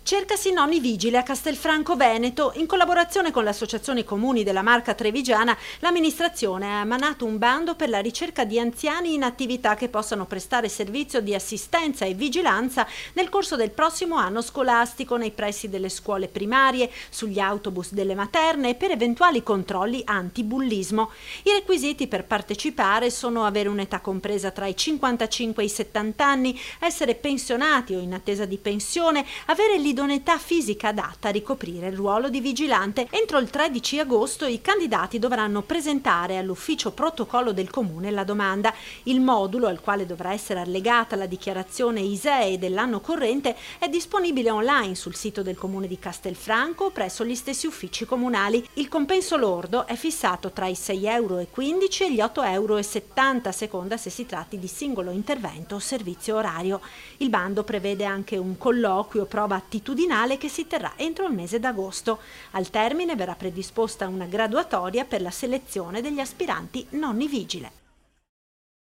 Cercasi nonni vigile a Castelfranco Veneto. In collaborazione con l'Associazione Comuni della Marca Trevigiana, l'amministrazione ha emanato un bando per la ricerca di anziani in attività che possano prestare servizio di assistenza e vigilanza nel corso del prossimo anno scolastico nei pressi delle scuole primarie, sugli autobus delle materne e per eventuali controlli antibullismo. I requisiti per partecipare sono avere un'età compresa tra i 55 e i 70 anni, essere pensionati o in attesa di pensione, avere l'idoneità fisica adatta a ricoprire il ruolo di vigilante. Entro il 13 agosto i candidati dovranno presentare all'ufficio protocollo del comune la domanda. Il modulo al quale dovrà essere allegata la dichiarazione ISEE dell'anno corrente è disponibile online sul sito del comune di Castelfranco o presso gli stessi uffici comunali. Il compenso lordo è fissato tra i 6,15 euro e gli 8,70 euro a seconda se si tratti di singolo intervento o servizio orario. Il bando prevede anche un colloquio prova attitudinale che si terrà entro il mese d'agosto. Al termine verrà predisposta una graduatoria per la selezione degli aspiranti nonni vigile.